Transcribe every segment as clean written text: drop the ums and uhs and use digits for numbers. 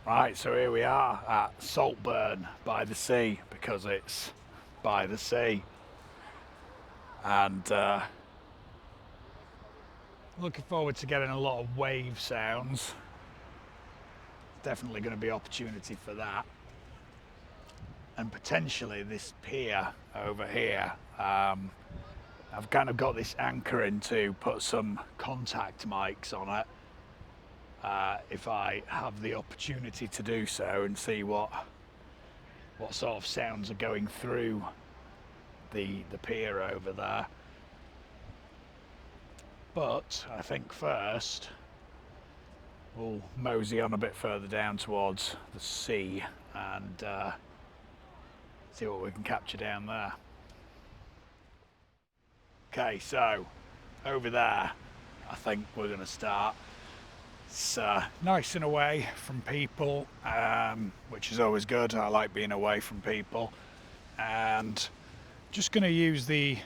Right, so here we are at Saltburn-by-the-Sea, because it's by the sea, and looking forward to getting a lot of wave sounds. Definitely going to be opportunity for that, and potentially this pier over here. I've kind of got this anchoring to put some contact mics on it, if I have the opportunity to do so, and see what sort of sounds are going through the pier over there. But I think first we'll mosey on a bit further down towards the sea and see what we can capture down there. Okay, so over there I think we're going to start. It's nice and away from people, which is always good. I like being away from people, and just going to use the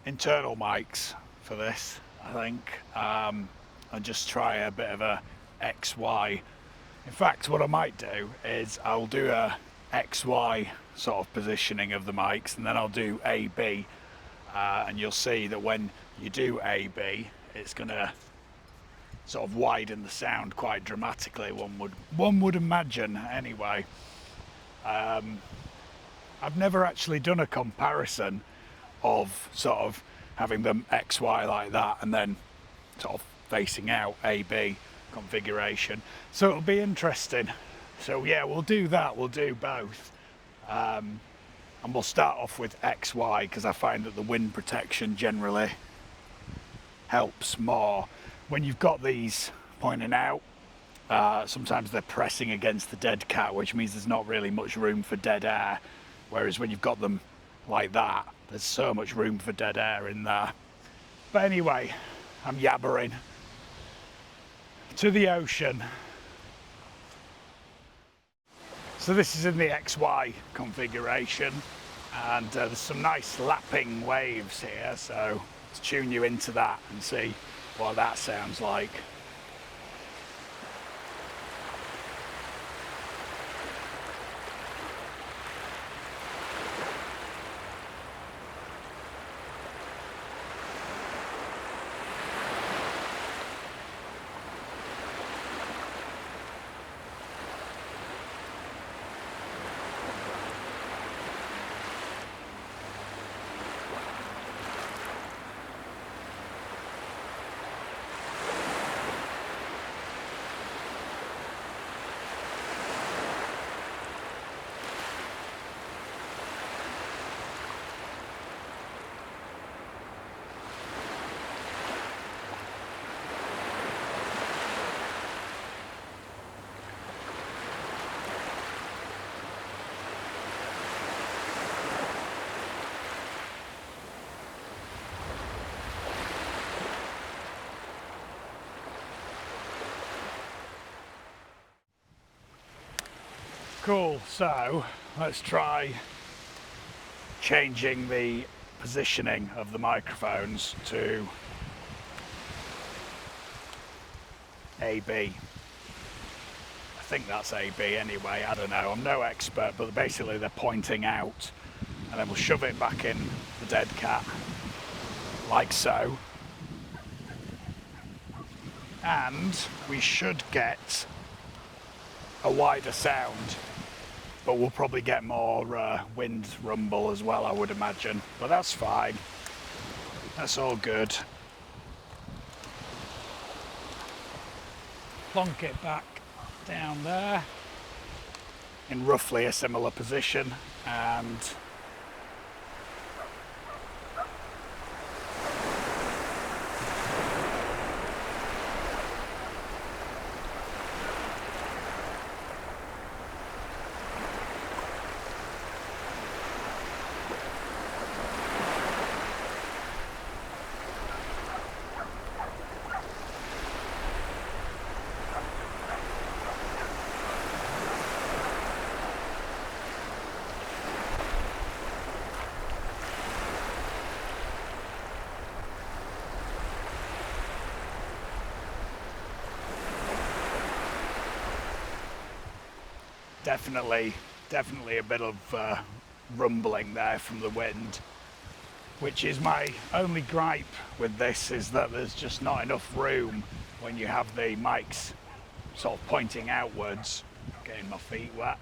internal mics for this, I think, and just try a bit of a XY. In fact, what I might do is I'll do a XY sort of positioning of the mics, and then I'll do AB, and you'll see that when you do AB, it's going to sort of widen the sound quite dramatically, one would imagine anyway. I've never actually done a comparison of sort of having them XY like that and then sort of facing out AB configuration, so it'll be interesting. So yeah, we'll do that, we'll do both, and we'll start off with XY because I find that the wind protection generally helps more. When you've got these pointing out, sometimes they're pressing against the dead cat, which means there's not really much room for dead air, whereas when you've got them like that, there's so much room for dead air in there. But anyway, I'm yabbering. To the ocean. So this is in the XY configuration, and there's some nice lapping waves here, so let's tune you into that and see what that sounds like. Cool, so let's try changing the positioning of the microphones to AB. I think that's AB anyway, I don't know, I'm no expert, but basically they're pointing out, and then we'll shove it back in the dead cat, like so. And we should get a wider sound, but we'll probably get more wind rumble as well, I would imagine, but that's fine, that's all good. Plonk it back down there in roughly a similar position, and definitely a bit of rumbling there from the wind, which is my only gripe with this, is that there's just not enough room when you have the mics sort of pointing outwards. Getting my feet wet.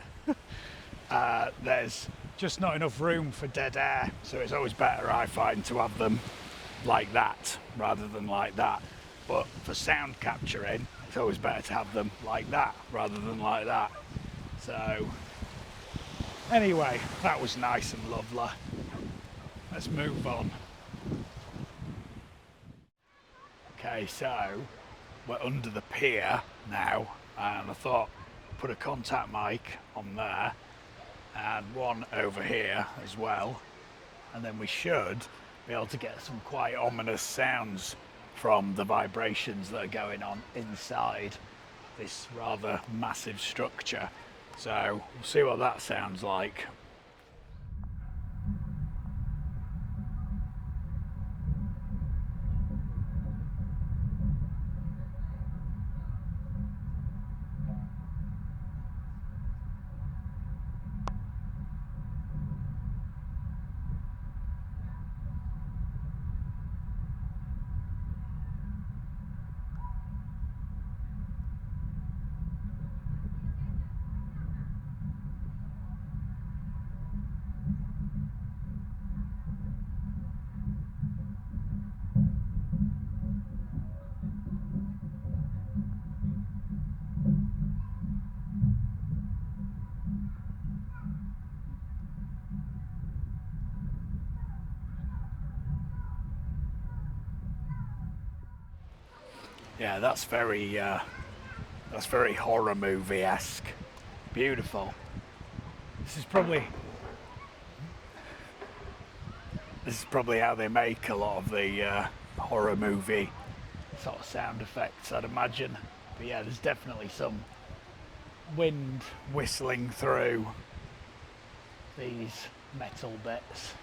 There's just not enough room for dead air, so it's always better, I find, to have them like that rather than like that. But for sound capturing, it's always better to have them like that rather than like that. So anyway, that was nice and lovely. Let's move on. Okay, so we're under the pier now, and I thought put a contact mic on there and one over here as well, and then we should be able to get some quite ominous sounds from the vibrations that are going on inside this rather massive structure. So we'll see what that sounds like. Yeah, that's very horror movie-esque. Beautiful. This is probably how they make a lot of the horror movie sort of sound effects, I'd imagine. But yeah, there's definitely some wind whistling through these metal bits,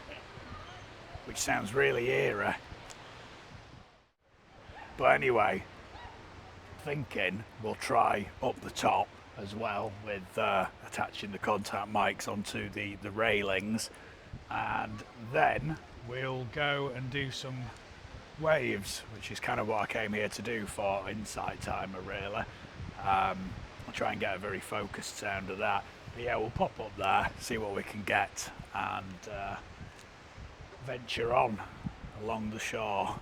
which sounds really eerie. But anyway, thinking we'll try up the top as well with attaching the contact mics onto the railings, and then we'll go and do some waves, which is kind of what I came here to do for Insight Timer, really. I'll try and get a very focused sound of that. But yeah, we'll pop up there, see what we can get, and venture on along the shore.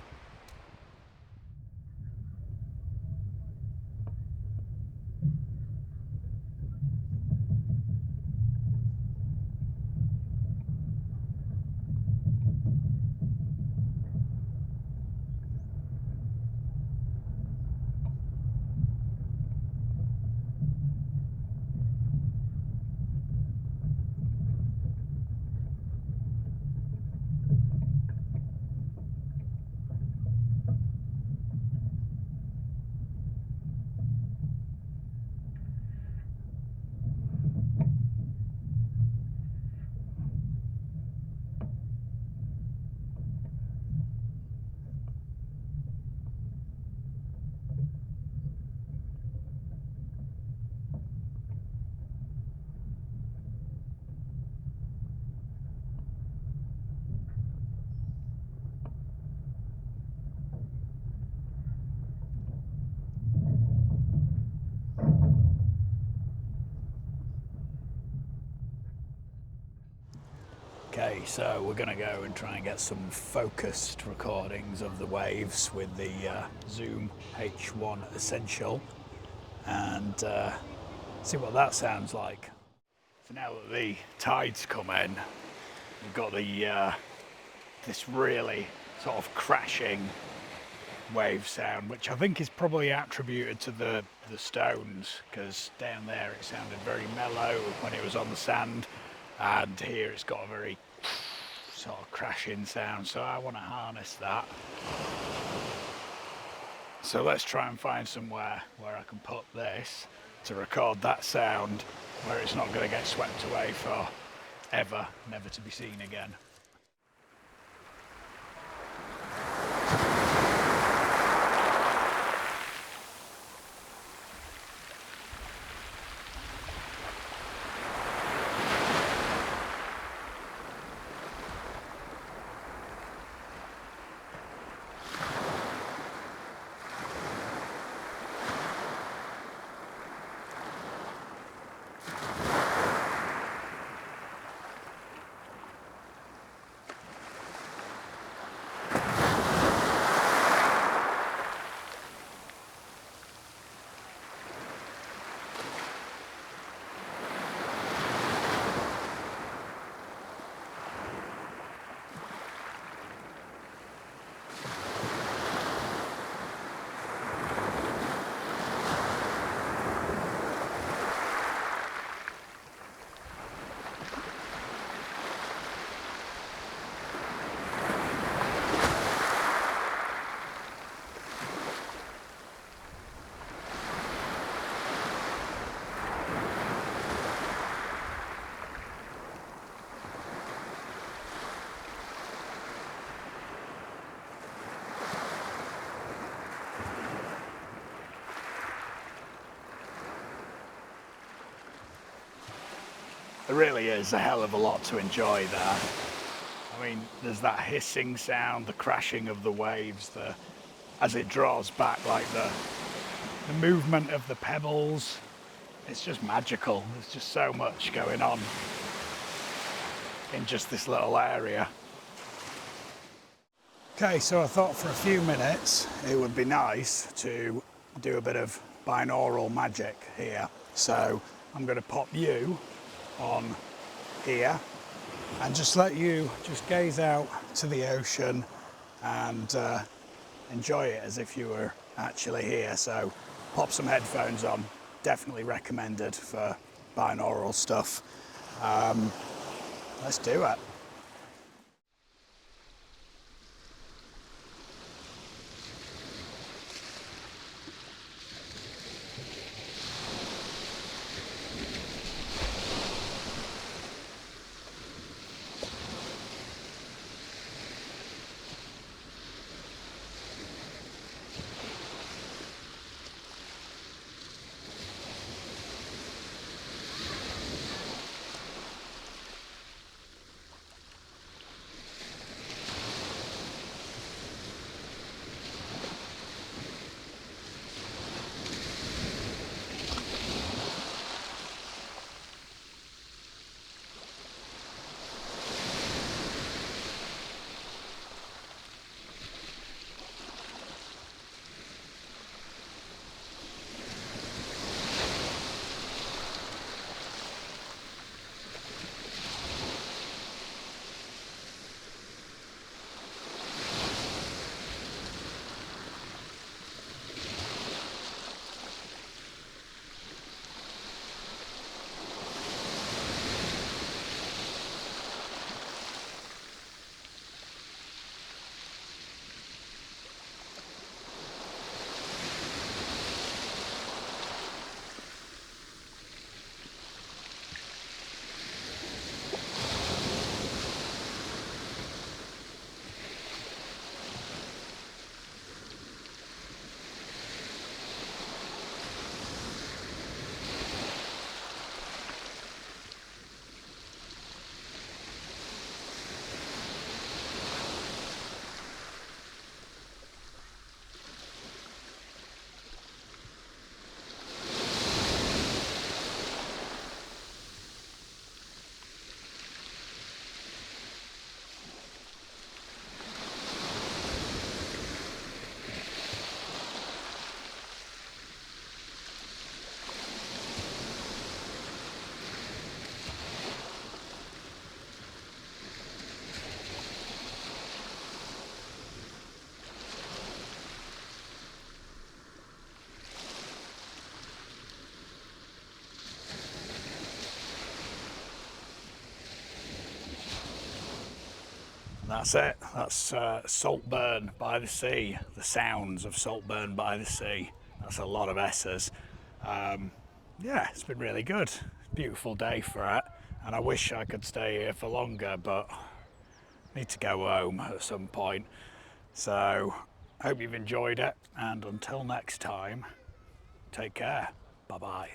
Okay, so we're going to go and try and get some focused recordings of the waves with the Zoom H1 Essential, and see what that sounds like. So now that the tide's come in, we've got the this really sort of crashing wave sound, which I think is probably attributed to the stones, because down there it sounded very mellow when it was on the sand, and here it's got a very sort of crashing sound, so I want to harness that. So let's try and find somewhere where I can put this to record that sound, where it's not going to get swept away for ever, never to be seen again. There really is a hell of a lot to enjoy there. I mean, there's that hissing sound, the crashing of the waves, as it draws back, like the movement of the pebbles. It's just magical. There's just so much going on in just this little area. Okay, so I thought for a few minutes it would be nice to do a bit of binaural magic here. So I'm going to pop you on here and just let you just gaze out to the ocean and enjoy it as if you were actually here. So pop some headphones on, definitely recommended for binaural stuff. Let's do it. That's it. That's Saltburn-by-the-Sea. The sounds of Saltburn-by-the-Sea. That's a lot of S's. Yeah, it's been really good. Beautiful day for it. And I wish I could stay here for longer, but I need to go home at some point. So, hope you've enjoyed it. And until next time, take care. Bye-bye.